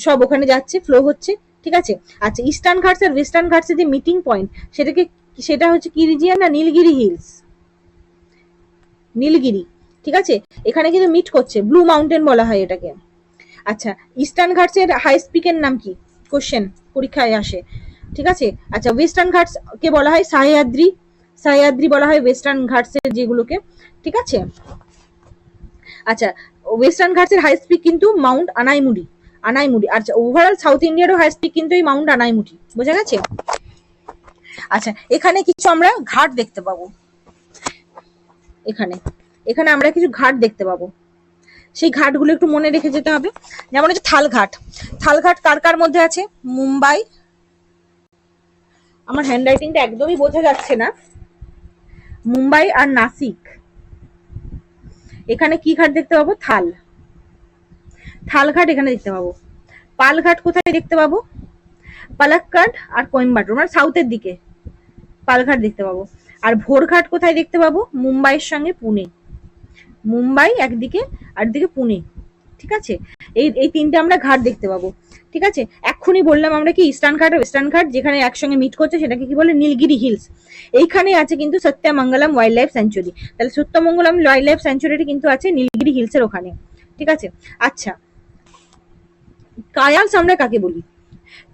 Speaker 1: সব ওখানে যাচ্ছে, ফ্লো হচ্ছে। ঠিক আছে, আচ্ছা, ইস্টার্ন ঘাটস আর ওয়েস্টার্ন ঘাটসের যে মিটিং পয়েন্ট, সেটা হচ্ছে কি রিজিয়ন? না, নীলগিরি হিলস, নীলগিরি। ঠিক আছে, এখানে কিন্তু মিট করছে, ব্লু মাউন্টেন বলা হয় এটাকে। আচ্ছা, ইস্টার্ন ঘাটসের হাই পিকের নাম কি? কোশ্চেন পরীক্ষায় আসে। ঠিক আছে, আচ্ছা, ওয়েস্টার্ন ঘাটস কে বলা হয় সাহ্যাদ্রি। সহ্যাদ্রি বলা হয় ওয়েস্টার্ন ঘাটসের যেগুলোকে, ঠিক আছে। আচ্ছা, ওয়েস্টার্ন ঘাটসের হাইস্ট পিক কিন্তু মাউন্ট আনাইমুডি, আনাইমুডি। আচ্ছা, ওভারঅল সাউথ ইন্ডিয়ারও হাইস্ট পিক কিন্তু এই মাউন্ট আনাইমুডি, বোঝা গেছে। আচ্ছা, এখানে কিছু আমরা ঘাট দেখতে পাবো, এখানে এখানে আমরা কিছু ঘাট দেখতে পাবো, সেই ঘাটগুলো একটু মনে রেখে যেতে হবে। যেমন হচ্ছে থালঘাট, থালঘাট কার কার মধ্যে আছে? মুম্বাই, আমার হ্যান্ড রাইটিংটা একদমই বোঝা যাচ্ছে না, মুম্বাই আর নাসিক। এখানে কি ঘাট দেখতে পাবো? থাল, থালঘাট এখানে দেখতে পাবো। পালঘাট কোথায় দেখতে পাবো? পালাক্কাড আর কোয়েম্বাটোর, মানে সাউথের দিকে পালঘাট দেখতে পাবো। আর ভোরঘাট কোথায় দেখতে পাবো? মুম্বাইয়ের সঙ্গে পুনে, মুম্বাই একদিকে আর দিকে পুনে, ঠিক আছে। এই তিনটে আমরা ঘাট দেখতে পাবো, ঠিক আছে। এক্ষুনি বললাম আমরা কি ইস্টার্ন ঘাট আর ওয়েস্টার্ন ঘাট যেখানে একসঙ্গে মিট করছে সেটাকে কি বলে? নীলগিরি হিলস। এইখানে আছে কিন্তু সত্যমঙ্গলম ওয়াইল্ড লাইফ স্যাঞ্চুরি, তাহলে সত্যমঙ্গলম ওয়াইল্ড লাইফ স্যাঞ্চুরিটি কিন্তু আছে নীলগিরি হিলসের ওখানে, ঠিক আছে। আচ্ছা, কায়ালস আমরা কাকে বলি?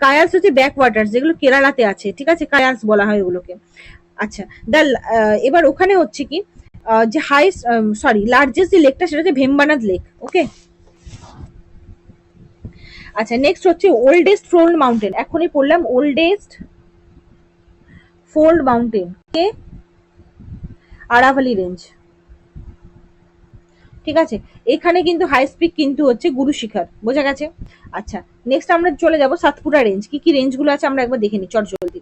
Speaker 1: কায়ালস হচ্ছে ব্যাক ওয়াটার্স যেগুলো কেরালাতে আছে, ঠিক আছে, কায়ালস বলা হয় ওগুলোকে। আচ্ছা, এবার ওখানে হচ্ছে কি যে হাইস্ট লার্জেস্ট যে লেকটা সেটা হচ্ছে ভেম্বানাদ লেক, ওকে। আচ্ছা, নেক্সট হচ্ছে ওল্ডেস্ট ফোল্ড মাউন্টেন, এখনই পড়লাম ওল্ডেস্ট ফোল্ড মাউন্টেন কে? আরাভালি রেঞ্জ, ঠিক আছে। এখানে কিন্তু হাইস্ট পিক কিন্তু হচ্ছে গুরু শিখর, বোঝা গেছে। আচ্ছা, নেক্সট আমরা চলে যাব সাতপুরা রেঞ্জ, কি কি রেঞ্জ গুলো আছে আমরা একবার দেখে নিই চট জলদি।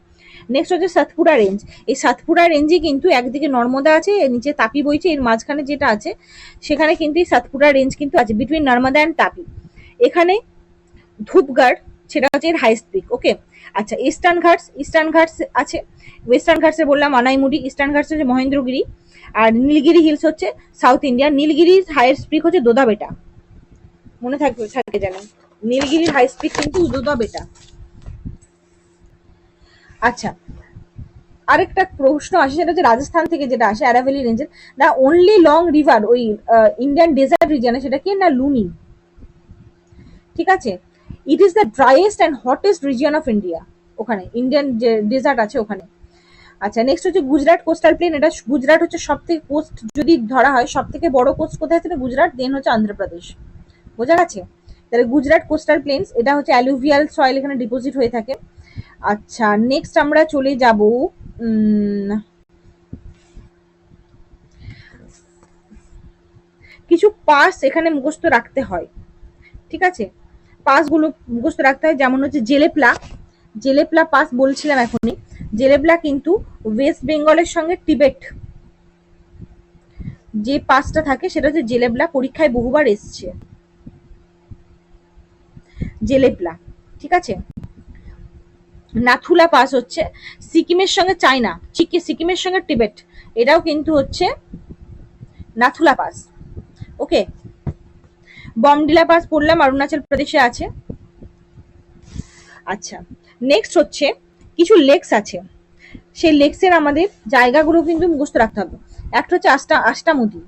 Speaker 1: নেক্সট হচ্ছে সাতপুরা রেঞ্জ, এই সাতপুরা রেঞ্জে কিন্তু একদিকে নর্মদা আছে, নিচে তাপি বইছে, এর মাঝখানে যেটা আছে সেখানে কিন্তু এই সাতপুরা রেঞ্জ কিন্তু আছে, বিটুইন নর্মদা অ্যান্ড তাপি। এখানে ধূপগড় সেটা হচ্ছে এর হাইস্ট পিক, ওকে। আচ্ছা, ইস্টার্ন ঘাটস, ইস্টার্ন ঘাটস আছে, ওয়েস্টার্ন ঘাটসে বললাম আনাইমুডি, ইস্টার্ন ঘাটস হচ্ছে মহেন্দ্রগিরি, আর নীলগিরি হিলস হচ্ছে সাউথ ইন্ডিয়া। নীলগিরির হাইস্ট পিক হচ্ছে দোদা বেটা, মনে থাকবে থাকে জানেন, নীলগিরির হাইস্ট পিক কিন্তু দোদা বেটা। আচ্ছা, আরেকটা প্রশ্ন আসে সেটা হচ্ছে রাজস্থান থেকে যেটা আসে আরাভেলি রেঞ্জের, দা অনলি লং রিভার ওই ইন্ডিয়ান ডেজার্ট রিজনে, সেটা কি না? লুনি, ঠিক আছে। It is the driest and hottest region of India, ওখানে ইন্ডিয়ান যে ডেজার্ট আছে ওখানে। আচ্ছা, নেক্সট হচ্ছে গুজরাট কোস্টাল প্লেন, এটা গুজরাট হচ্ছে সব থেকে কোস্ট যদি ধরা হয় সব থেকে বড় কোস্ট কোথায় আছে? গুজরাট, দেন হচ্ছে অন্ধ্রপ্রদেশ, বোঝা গেছে। তাহলে গুজরাট কোস্টাল প্লেন্স, এটা হচ্ছে অ্যালুভিয়াল সয়েল এখানে ডিপোজিট হয়ে থাকে। আচ্ছা, নেক্সট আমরা চলে যাব কিছু পাস এখানে মুখস্থ রাখতে হয়, ঠিক আছে। পাস গুলো মুখস্থ রাখতে হয়, যেমন হচ্ছে জেলেপলা, জেলেপলা পাস বলছিলাম এখনই, জেলেপলা কিন্তু ওয়েস্ট বেঙ্গলের সঙ্গে টিবেট যে পাসটা থাকে সেটা হচ্ছে জেলেবলা, পরীক্ষায় বহুবার এসছে জেলেবলা, ঠিক আছে। নাথুলা পাস হচ্ছে সিকিমের সঙ্গে চায়না, সিকিমের সঙ্গে টিবেট, এটাও কিন্তু হচ্ছে নাথুলা পাস, ওকে। বমডিলা পাস পড়লাম, অরুণাচল প্রদেশে আছে। আচ্ছা, নেক্সট হচ্ছে কিছু লেকস আছে, সেই লেকসের আমাদের জায়গাগুলো কিন্তু মুখস্থ রাখতে হবে। একটা হচ্ছে আষ্টামুদি,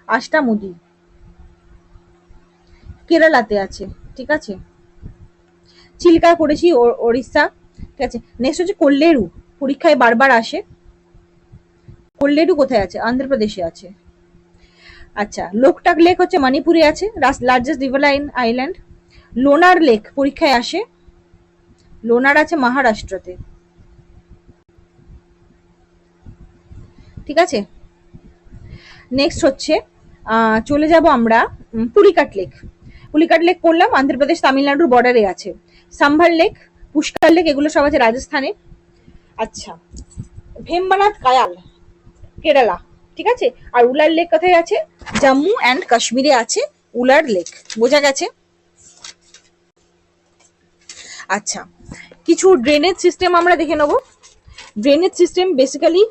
Speaker 1: আষ্টামুদি কেরালাতে আছে, ঠিক আছে। চিল্কা করেছি ওড়িশা, ঠিক আছে। নেক্সট হচ্ছে কোল্লেরু, পরীক্ষায় বারবার আসে, কোল্লেরু কোথায় আছে? অন্ধ্রপ্রদেশে আছে। আচ্ছা, লোকটাক লেক হচ্ছে মণিপুরে আছে, লার্জেস্ট রিভারলাইন আইল্যান্ড। লোনার লেক পরীক্ষায় আসে, লোনার আছে মহারাষ্ট্রতে, ঠিক আছে। নেক্সট হচ্ছে চলে যাব আমরা পুলিকাট লেক, পুলিকাট লেক করলাম, অন্ধ্রপ্রদেশ তামিলনাড়ুর বর্ডারে আছে। সাম্ভার লেক, পুষ্কার লেক, এগুলো সব আছে রাজস্থানে। আচ্ছা, ভেম্বানাথ কায়াল কেরালা, ঠিক আছে। আর উলার লেক কোথায় আছে? জম্মু অ্যান্ড কাশ্মীরে আছে উলার লেক, বোঝা গেছে। আচ্ছা, কিছু ড্রেনেজ সিস্টেম আমরা দেখে নেব। ড্রেনেজ সিস্টেম বেসিক্যালি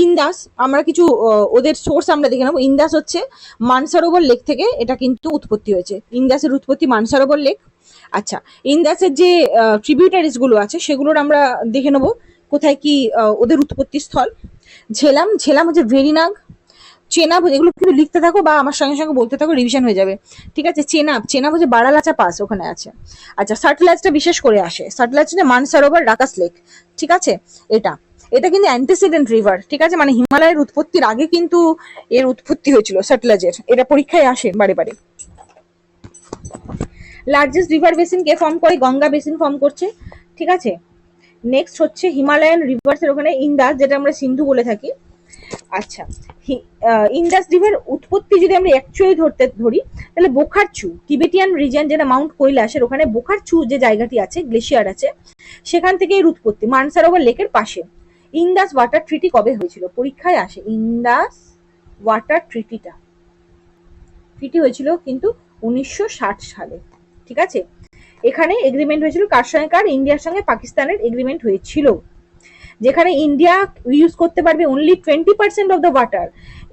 Speaker 1: ইন্দাস, আমরা কিছু ওদের সোর্স আমরা দেখে নেবো। ইন্দাস হচ্ছে মানসারোবর লেক থেকে এটা কিন্তু উৎপত্তি হয়েছে, ইন্দাসের উৎপত্তি মানসারোবর লেক। আচ্ছা, ইন্দাসের যে ট্রিবিউটারিজ গুলো আছে সেগুলোর আমরা দেখে নেবো কোথায় কি ওদের উৎপত্তি স্থল। ঝেলাম, ঝেলাম হচ্ছে ভেরিনাগ, চেনাব, এগুলো কিন্তু লিখতে থাকো বা আমার সঙ্গে সঙ্গে বলতে থাকো, রিভিশন হয়ে যাবে। ঠিক আছে, চেনাব হচ্ছে বারালাচা পাস ওখানে আছে। আচ্ছা, সাটলেজটা বিশেষ করে আসে, সাটলেজ হচ্ছে মানসারোভার ডাকাস লেক। ঠিক আছে, এটা এটা কিন্তু অ্যান্টিসিডেন্ট রিভার। ঠিক আছে, মানে হিমালয়ের উৎপত্তির আগে কিন্তু এর উৎপত্তি হয়েছিল সাটলেজের, এটা পরীক্ষায় আসে বারে বারে। লার্জেস্ট রিভার বেসিন কে ফর্ম করে? গঙ্গা বেসিন ফর্ম করছে। ঠিক আছে, নেক্সট হচ্ছে হিমালয়ান রিভার্স এর ওখানে ইন্দাস, যেটা আমরা সিন্ধু বলে থাকি। আচ্ছা, ইন্দাস রিভার উৎপত্তি যদি আমরা অ্যাকচুয়ালি ধরি, তাহলে বোখারচু টিবেটিয়ান রিজিয়ন, যেটা মাউন্ট কৈলাসের ওখানে বোখারচু যে জায়গাটি আছে, গ্লেশিয়ার আছে, সেখান থেকে এর উৎপত্তি মানসারোভার লেকের পাশে। ইন্দাস ওয়াটার ট্রিটি কবে হয়েছিল? পরীক্ষায় আসে। ইন্দাস ওয়াটার ট্রিটি হয়েছিল কিন্তু 1960 সালে। ঠিক আছে, এখানে এগ্রিমেন্ট হয়েছিল কার সঙ্গে? কার? ইন্ডিয়ার সঙ্গে পাকিস্তানের এগ্রিমেন্ট হয়েছিল, যেখানে ইন্ডিয়া ইউজ করতে পারবে অনলি 20% অফ দ্য ওয়াটার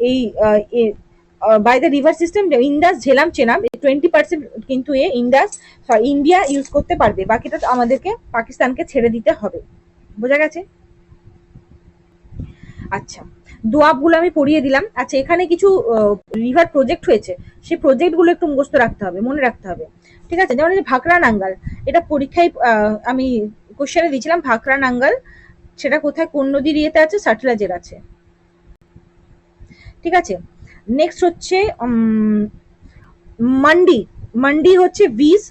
Speaker 1: এই by the river system Indus, Jhelum, Chenab, 20% কিন্তু ইন্ডিয়া ইউজ করতে পারবে, বাকিটা আমাদেরকে পাকিস্তানকে ছেড়ে দিতে হবে। বোঝা গেছে? আচ্ছা, দোয়াবগুলো আমি পড়িয়ে দিলাম। আচ্ছা, এখানে কিছু রিভার প্রজেক্ট হয়েছে, সেই প্রজেক্টগুলো একটু মুখস্থ রাখতে হবে, মনে রাখতে হবে। ঠিক আছে, যেমন ভাকরা নাঙ্গাল, এটা পরীক্ষায় আমি কোশ্চেনে দিয়েছিলাম। ভাকরা নাঙ্গাল সেটা কোথায়, কোন নদীর ইয়েতে আছে? সাটলেজের আছে। ঠিক আছে, নেক্সট হচ্ছে মান্ডি। মান্ডি হচ্ছে বীজ,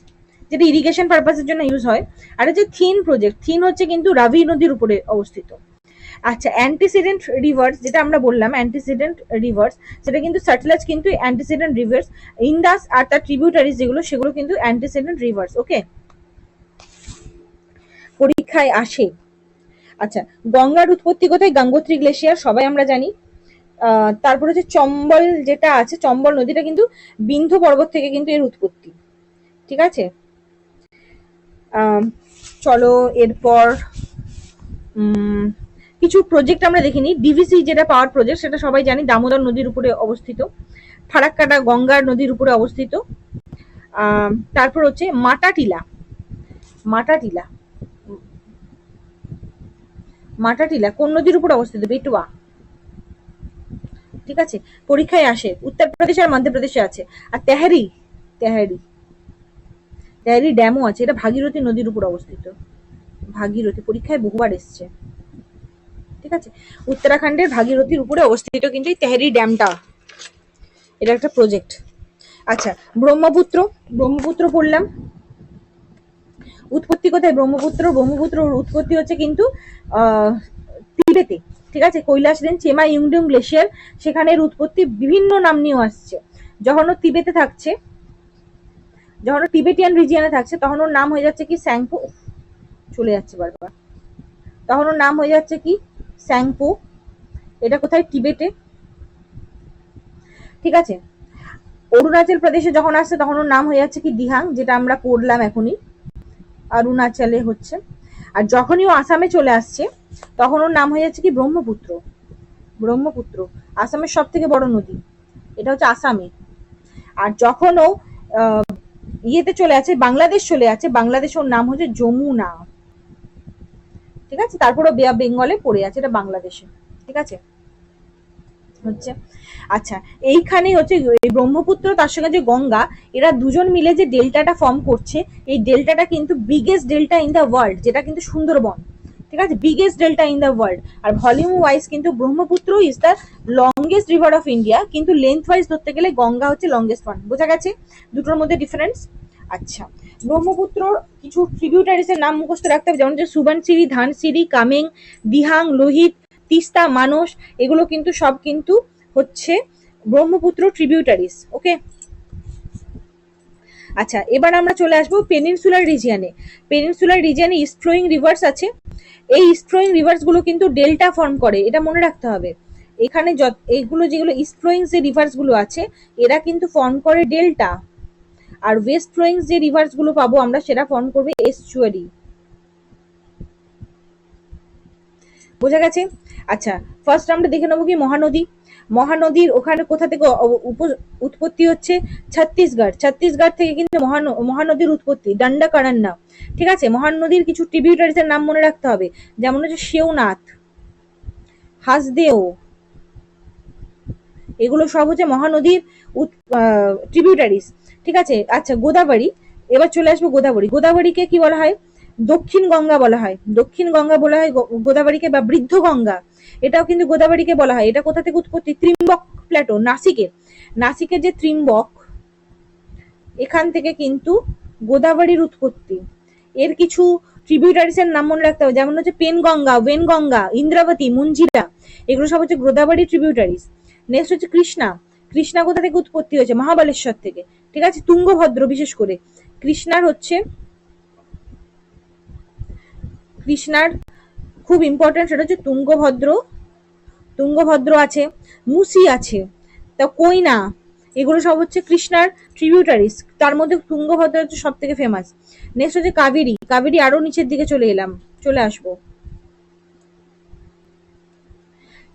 Speaker 1: যেটা ইরিগেশন পারপাসের জন্য ইউজ হয়। আর হচ্ছে থিন প্রজেক্ট, থিন হচ্ছে কিন্তু রাভি নদীর উপরে অবস্থিত। আচ্ছা, অ্যান্টিসিডেন্ট রিভার্স যেটা আমরা বললাম, অ্যান্টিসিডেন্ট রিভার্স, সেটা কিন্তু সাটলেজ কিন্তু অ্যান্টিসিডেন্ট রিভার্স, ইন্দাস আর তার ট্রিবিউটারিজ যেগুলো, সেগুলো কিন্তু অ্যান্টিসিডেন্ট রিভার্স। ওকে, পরীক্ষায় আসে। আচ্ছা, গঙ্গার উৎপত্তি কোথায়? গঙ্গোত্রী গ্লেশিয়ার, সবাই আমরা জানি। তারপর হচ্ছে চম্বল যেটা আছে, চম্বল নদীটা কিন্তু বিন্ধ্য পর্বত থেকে কিন্তু এর উৎপত্তি। ঠিক আছে, চলো এরপর কিছু প্রজেক্ট আমরা দেখিনি। ডিভিসি যেটা পাওয়ার প্রজেক্ট, সেটা সবাই জানি, দামোদর নদীর উপরে অবস্থিত। ফারাক্কাটা গঙ্গার নদীর উপরে অবস্থিত। তারপর হচ্ছে মাটাটিলা। মাটাটিলা মাটাটিলা কোন নদীর উপর অবস্থিত? বেটুয়া। ঠিক আছে, পরীক্ষায় আসে, উত্তরপ্রদেশ আর মধ্যপ্রদেশে আছে। আর তেহারি, তেহারি তেহারি ড্যামও আছে, এটা ভাগীরথী নদীর উপর অবস্থিত। ভাগীরথী পরীক্ষায় বহুবার এসছে। ঠিক আছে, উত্তরাখণ্ডের ভাগীরথীর উপরে অবস্থিত কিন্তু এই তেহারি ড্যামটা, এটা একটা প্রজেক্ট। আচ্ছা, ব্রহ্মপুত্র, ব্রহ্মপুত্র পড়লাম। উৎপত্তি কোথায় ব্রহ্মপুত্র? ব্রহ্মপুত্রর উৎপত্তি হচ্ছে কিন্তু তিবেতে। ঠিক আছে, কৈলাস রেঞ্জ, চেমা ইউংডুং গ্লেশিয়ার, সেখানে এর উৎপত্তি বিভিন্ন নাম নিয়েও আসছে। যখন ও তিবেতে থাকছে, যখন ও টিবেটিয়ান রিজিয়নে থাকছে, তখন ওর নাম হয়ে যাচ্ছে কি স্যাংপো, চলে যাচ্ছে বারবার, তখন ওর নাম হয়ে যাচ্ছে কি স্যাংপো। এটা কোথায়? টিবেটে। ঠিক আছে, অরুণাচল প্রদেশে যখন আসছে, তখন ওর নাম হয়ে যাচ্ছে কি দিহাং, যেটা আমরা পড়লাম এখনই, অরুণাচলে হচ্ছে। আর যখনই ও আসামে চলে আসছে, তখন ওর নাম হয়ে যাচ্ছে কি ব্রহ্মপুত্র। ব্রহ্মপুত্র আসামের সব থেকে বড় নদী, এটা হচ্ছে আসামে। আর যখন ও ইয়েতে চলে আছে, বাংলাদেশ চলে আছে, বাংলাদেশ ওর নাম হচ্ছে যমুনা। ঠিক আছে, তারপর ও বে অফ বেঙ্গলে পড়ে আছে, এটা বাংলাদেশে। ঠিক আছে, হচ্ছে। আচ্ছা, এইখানেই হচ্ছে ব্রহ্মপুত্র তার সঙ্গে যে গঙ্গা, এরা দুজন মিলে যে ডেল্টাটা ফর্ম করছে, এই ডেল্টাটা কিন্তু biggest delta in the world, যেটা কিন্তু সুন্দরবন। ঠিক আছে, biggest delta in the world. আর ভলিউম ওয়াইজ কিন্তু Brahmaputra is the longest river of India, কিন্তু লেন্থ ওয়াইজ ধরতে গেলে গঙ্গা হচ্ছে লংগেস্ট ওয়ান। বোঝা গেছে দুটোর মধ্যে ডিফারেন্স? আচ্ছা, ব্রহ্মপুত্রর কিছু ট্রিবিউটারিজ এর নাম মুখস্থ রাখতে হবে, যেমন যে সুবানসিরি, ধানসিরি, কামেং, দিহাং, লোহিত, তিস্তা, মানস, এগুলো কিন্তু সব কিন্তু হচ্ছে ব্রহ্মপুত্র ট্রিবিউটারিজ। ওকে, আচ্ছা, এবার আমরা চলে আসবো পেনিনসুলার রিজিয়নে। পেনিনসুলার রিজিয়নে ইস্ট ফ্লোয়িং রিভার্স আছে। এই ইস্ট ফ্লোয়িং রিভার্স গুলো কিন্তু ডেল্টা ফর্ম করে, এটা মনে রাখতে হবে। এখানে এইগুলো যেগুলো ইস্ট ফ্লোয়িং যে রিভার্স গুলো আছে, এরা কিন্তু ফর্ম করে ডেল্টা। আর ওয়েস্ট ফ্লোয়িং যে রিভার্স গুলো পাবো আমরা, সেটা ফর্ম করবে এস্চুয়ারি। বোঝা গেছে? আচ্ছা, ফার্স্ট আমরা দেখে নেবো কি মহানদী। মহানদীর ওখানে কোথা থেকে উৎপত্তি হচ্ছে? ছত্তিশগড়। ছত্তিশগড় থেকে কিন্তু মহানদীর উৎপত্তি, দণ্ডকারণ্য। ঠিক আছে, মহানদীর কিছু ট্রিবিউটারিজ এর নাম মনে রাখতে হবে, যেমন হচ্ছে শিবনাথ, হাসদেও, এগুলো সব হচ্ছে মহানদীর ট্রিবিউটারিজ। ঠিক আছে, আচ্ছা গোদাবরী, এবার চলে আসবো গোদাবরী। গোদাবরীকে কি বলা হয়? দক্ষিণ গঙ্গা বলা হয়, দক্ষিণ গঙ্গা বলা হয় গোদাবরীকে, বা বৃদ্ধ গঙ্গা এটাও কিন্তু গোদাবরীকে বলা হয়। এটা কোথা থেকে উৎপত্তি? ত্রিম্বক প্ল্যাটো, নাসিকের, নাসিকের যে ত্রিম্বক, এখান থেকে কিন্তু গোদাবরীর উৎপত্তি। এর কিছু ট্রিবিউটারিজ এর নাম মনে রাখতে হবে, যেমন হচ্ছে পেনগঙ্গা, ওয়েনগঙ্গা, ইন্দ্রাবতী, মঞ্জিরা, এগুলো সব হচ্ছে গোদাবরী ট্রিবিউটারিজ। নেক্সট হচ্ছে কৃষ্ণা। কৃষ্ণা কোথা থেকে উৎপত্তি হয়েছে? মহাবালেশ্বর থেকে। ঠিক আছে, তুঙ্গভদ্র বিশেষ করে কৃষ্ণার হচ্ছে, কৃষ্ণার খুব ইম্পর্টেন্ট সেটা হচ্ছে তুঙ্গভদ্র, তুঙ্গভদ্র আছে, মুসি আছে, তা কইনা, এগুলো সব হচ্ছে কৃষ্ণার ট্রিবিউটারিজ। তার মধ্যে তুঙ্গভদ্র হচ্ছে সব থেকে ফেমাস। নেক্সট হচ্ছে কাবেরী। কাবেরী আরো নিচের দিকে চলে আসবো।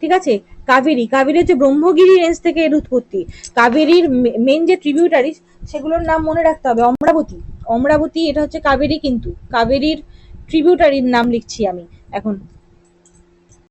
Speaker 1: ঠিক আছে, কাবেরী, কাবেরী হচ্ছে ব্রহ্মগিরি রেঞ্জ থেকে এর উৎপত্তি। কাবেরীর মেন যে ট্রিবিউটারিজ সেগুলোর নাম মনে রাখতে হবে। অমরাবতী, অমরাবতী এটা হচ্ছে কাবেরী, কিন্তু কাবেরীর ট্রিবিউটারির নাম লিখছি আমি এখন।